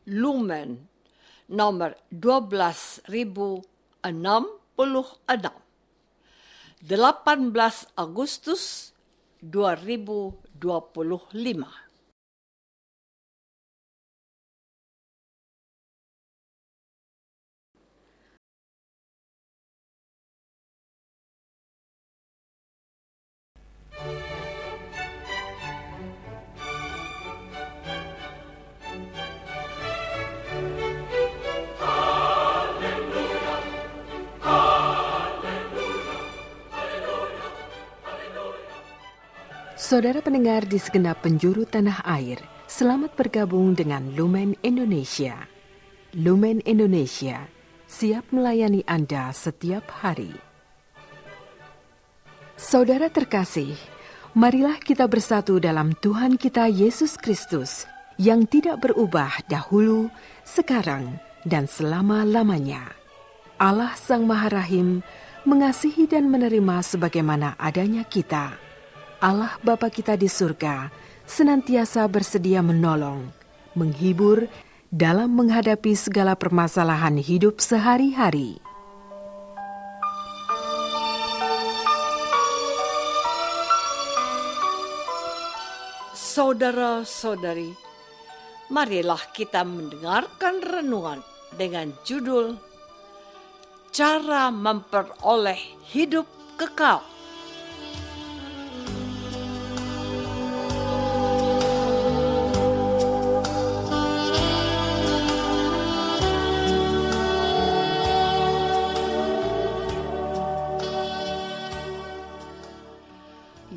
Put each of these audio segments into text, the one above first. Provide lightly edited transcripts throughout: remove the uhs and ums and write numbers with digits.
Lumen nomor 12.066, 18 Agustus 2025. Saudara pendengar di segenap penjuru tanah air, selamat bergabung dengan Lumen Indonesia. Lumen Indonesia, siap melayani Anda setiap hari. Saudara terkasih, marilah kita bersatu dalam Tuhan kita Yesus Kristus yang tidak berubah dahulu, sekarang, dan selama-lamanya. Allah Sang Maha Rahim mengasihi dan menerima sebagaimana adanya kita. Allah Bapa kita di surga senantiasa bersedia menolong, menghibur dalam menghadapi segala permasalahan hidup sehari-hari. Saudara-saudari, marilah kita mendengarkan renungan dengan judul Cara Memperoleh Hidup Kekal.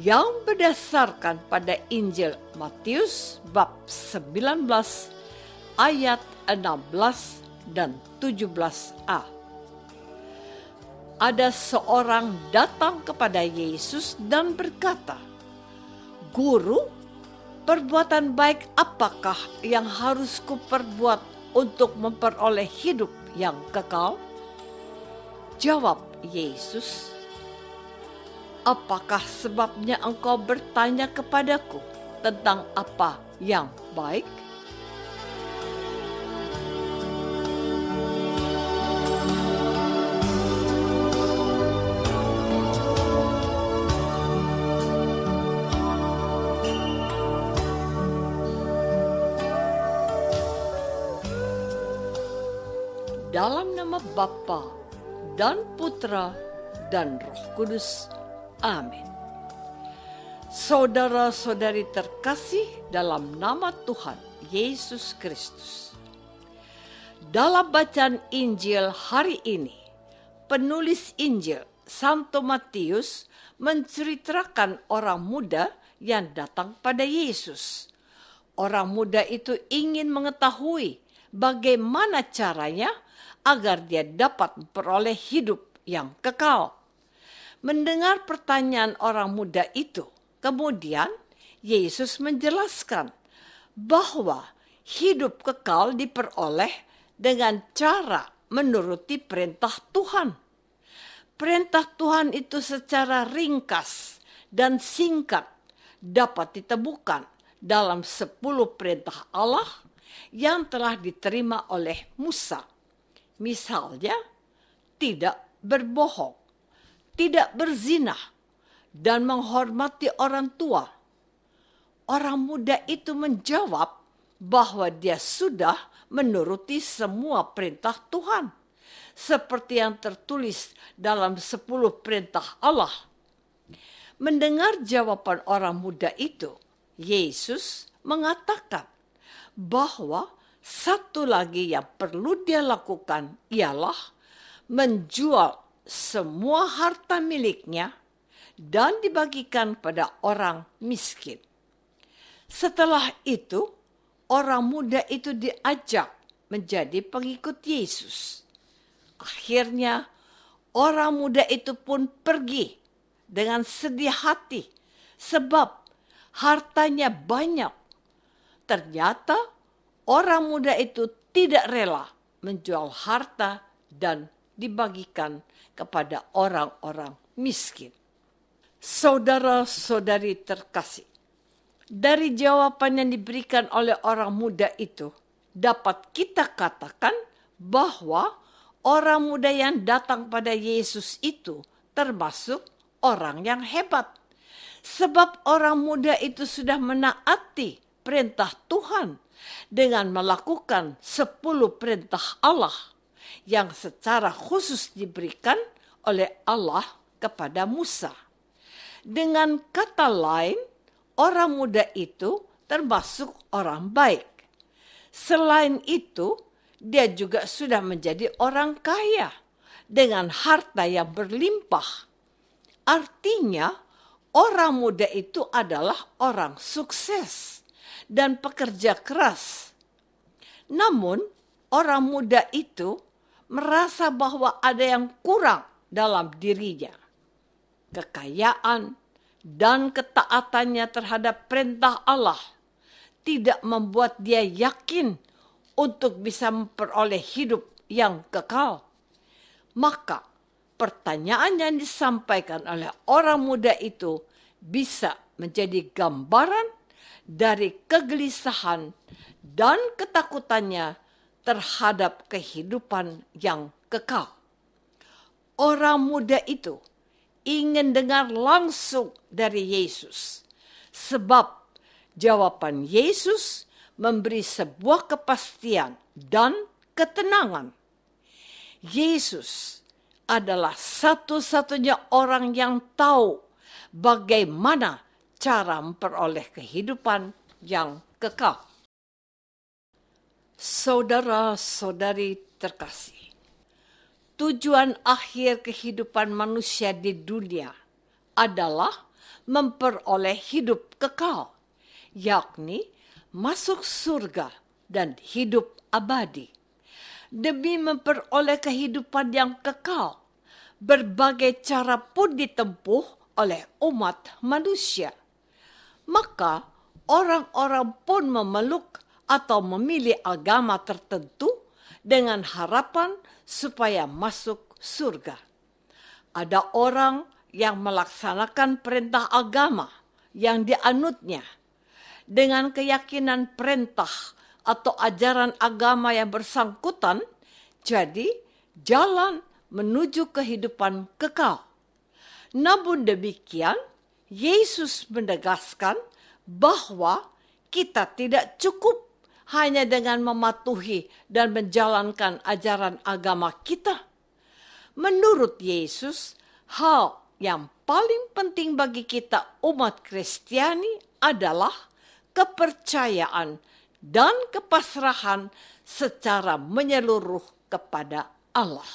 Yang berdasarkan pada Injil Matius bab 19 ayat 16 dan 17a. Ada seorang datang kepada Yesus dan berkata, "Guru, perbuatan baik apakah yang harus kuperbuat untuk memperoleh hidup yang kekal?" Jawab Yesus, "Apakah sebabnya engkau bertanya kepadaku tentang apa yang baik?" Dalam nama Bapa dan Putra dan Roh Kudus. Amin. Saudara-saudari terkasih dalam nama Tuhan Yesus Kristus. Dalam bacaan Injil hari ini, penulis Injil Santo Matius menceritakan orang muda yang datang pada Yesus. Orang muda itu ingin mengetahui bagaimana caranya agar dia dapat memperoleh hidup yang kekal. Mendengar pertanyaan orang muda itu, kemudian Yesus menjelaskan bahwa hidup kekal diperoleh dengan cara menuruti perintah Tuhan. Perintah Tuhan itu secara ringkas dan singkat dapat ditemukan dalam 10 perintah Allah yang telah diterima oleh Musa. Misalnya, tidak berbohong, tidak berzina, dan menghormati orang tua. Orang muda itu menjawab bahwa dia sudah menuruti semua perintah Tuhan, seperti yang tertulis dalam 10 perintah Allah. Mendengar jawaban orang muda itu, Yesus mengatakan bahwa satu lagi yang perlu dia lakukan ialah menjual semua harta miliknya dan dibagikan pada orang miskin. Setelah itu, orang muda itu diajak menjadi pengikut Yesus. Akhirnya, orang muda itu pun pergi dengan sedih hati sebab hartanya banyak. Ternyata orang muda itu tidak rela menjual harta dan dibagikan kepada orang-orang miskin. Saudara-saudari terkasih, dari jawaban yang diberikan oleh orang muda itu, dapat kita katakan bahwa orang muda yang datang pada Yesus itu termasuk orang yang hebat. Sebab orang muda itu sudah menaati perintah Tuhan dengan melakukan 10 perintah Allah yang secara khusus diberikan oleh Allah kepada Musa. Dengan kata lain, orang muda itu termasuk orang baik. Selain itu, dia juga sudah menjadi orang kaya dengan harta yang berlimpah. Artinya, orang muda itu adalah orang sukses dan pekerja keras. Namun, orang muda itu merasa bahwa ada yang kurang dalam dirinya. Kekayaan dan ketaatannya terhadap perintah Allah tidak membuat dia yakin untuk bisa memperoleh hidup yang kekal. Maka pertanyaan yang disampaikan oleh orang muda itu bisa menjadi gambaran dari kegelisahan dan ketakutannya terhadap kehidupan yang kekal. Orang muda itu ingin dengar langsung dari Yesus, sebab jawaban Yesus memberi sebuah kepastian dan ketenangan. Yesus adalah satu-satunya orang yang tahu bagaimana cara memperoleh kehidupan yang kekal. Saudara-saudari terkasih, tujuan akhir kehidupan manusia di dunia adalah memperoleh hidup kekal, yakni masuk surga dan hidup abadi. Demi memperoleh kehidupan yang kekal, berbagai cara pun ditempuh oleh umat manusia. Maka orang-orang pun memeluk atau memilih agama tertentu dengan harapan supaya masuk surga. Ada orang yang melaksanakan perintah agama yang dianutnya dengan keyakinan perintah atau ajaran agama yang bersangkutan jadi jalan menuju kehidupan kekal. Namun demikian, Yesus menegaskan bahwa kita tidak cukup hanya dengan mematuhi dan menjalankan ajaran agama kita. Menurut Yesus, hal yang paling penting bagi kita umat Kristiani adalah kepercayaan dan kepasrahan secara menyeluruh kepada Allah.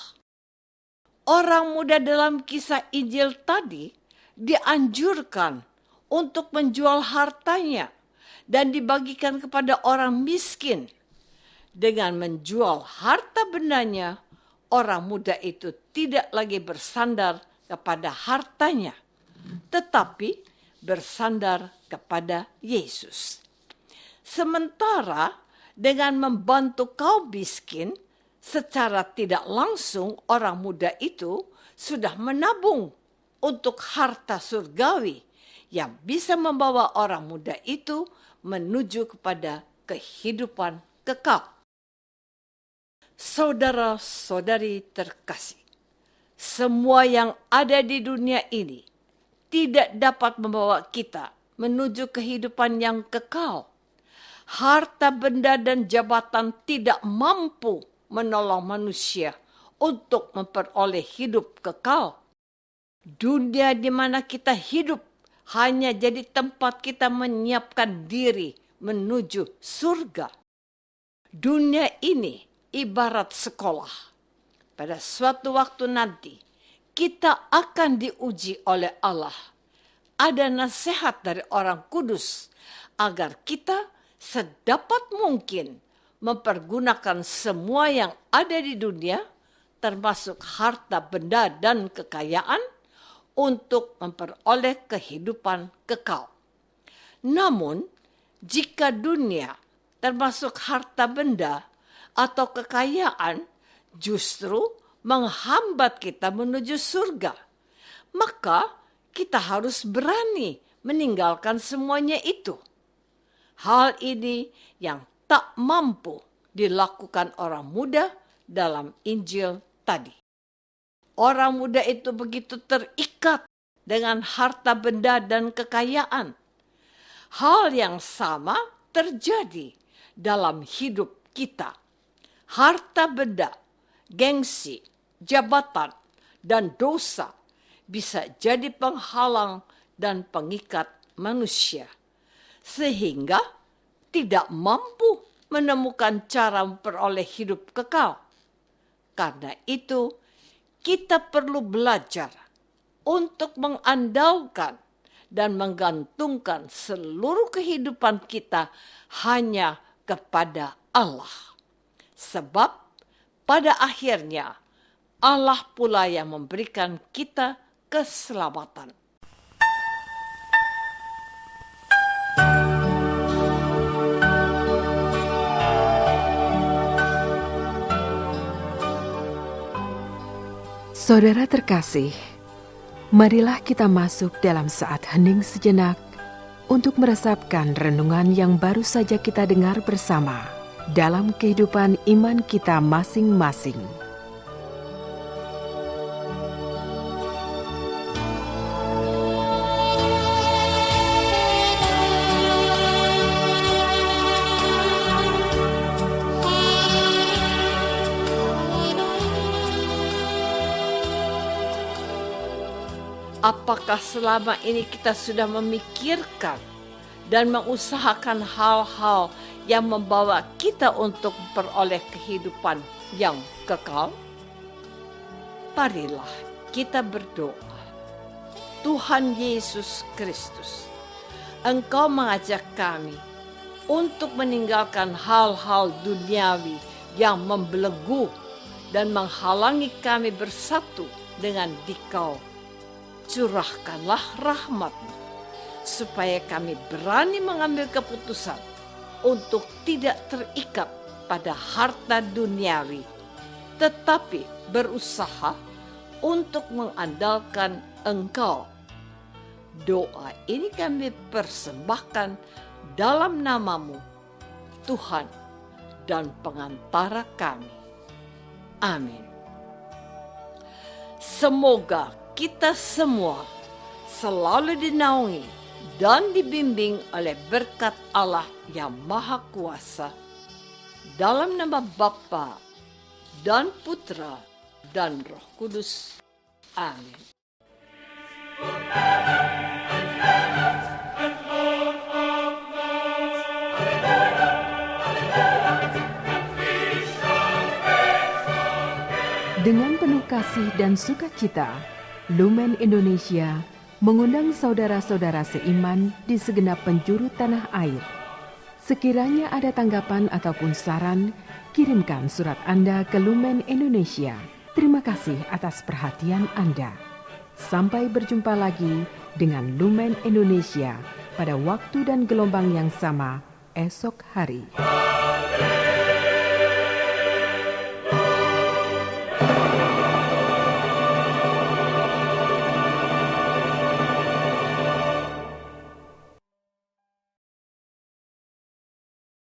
Orang muda dalam kisah Injil tadi dianjurkan untuk menjual hartanya dan dibagikan kepada orang miskin. Dengan menjual harta bendanya, orang muda itu tidak lagi bersandar kepada hartanya, tetapi bersandar kepada Yesus. Sementara dengan membantu kaum miskin, secara tidak langsung orang muda itu sudah menabung untuk harta surgawi yang bisa membawa orang muda itu menuju kepada kehidupan kekal. Saudara-saudari terkasih, semua yang ada di dunia ini tidak dapat membawa kita menuju kehidupan yang kekal. Harta benda dan jabatan tidak mampu menolong manusia untuk memperoleh hidup kekal. Dunia di mana kita hidup hanya jadi tempat kita menyiapkan diri menuju surga. Dunia ini ibarat sekolah. Pada suatu waktu nanti, kita akan diuji oleh Allah. Ada nasihat dari orang kudus agar kita sedapat mungkin mempergunakan semua yang ada di dunia, termasuk harta benda dan kekayaan, untuk memperoleh kehidupan kekal. Namun, jika dunia, termasuk harta benda atau kekayaan, justru menghambat kita menuju surga, maka kita harus berani meninggalkan semuanya itu. Hal ini yang tak mampu dilakukan orang muda dalam Injil tadi. Orang muda itu begitu terikat dengan harta benda dan kekayaan. Hal yang sama terjadi dalam hidup kita. Harta benda, gengsi, jabatan, dan dosa bisa jadi penghalang dan pengikat manusia, sehingga tidak mampu menemukan cara memperoleh hidup kekal. Karena itu, kita perlu belajar untuk mengandalkan dan menggantungkan seluruh kehidupan kita hanya kepada Allah. Sebab pada akhirnya Allah pula yang memberikan kita keselamatan. Saudara terkasih, marilah kita masuk dalam saat hening sejenak untuk meresapkan renungan yang baru saja kita dengar bersama dalam kehidupan iman kita masing-masing. Apakah selama ini kita sudah memikirkan dan mengusahakan hal-hal yang membawa kita untuk memperoleh kehidupan yang kekal? Marilah kita berdoa. Tuhan Yesus Kristus, Engkau mengajak kami untuk meninggalkan hal-hal duniawi yang membelenggu dan menghalangi kami bersatu dengan Dikau. Curahkanlah rahmat-Mu, supaya kami berani mengambil keputusan untuk tidak terikat pada harta duniawi, tetapi berusaha untuk mengandalkan Engkau. Doa ini kami persembahkan dalam nama-Mu, Tuhan dan pengantara kami. Amin. Semoga kita semua selalu dinaungi dan dibimbing oleh berkat Allah yang Maha Kuasa. Dalam nama Bapa dan Putra dan Roh Kudus. Amin. Dengan penuh kasih dan sukacita, Lumen Indonesia mengundang saudara-saudara seiman di segenap penjuru tanah air. Sekiranya ada tanggapan ataupun saran, kirimkan surat Anda ke Lumen Indonesia. Terima kasih atas perhatian Anda. Sampai berjumpa lagi dengan Lumen Indonesia pada waktu dan gelombang yang sama esok hari.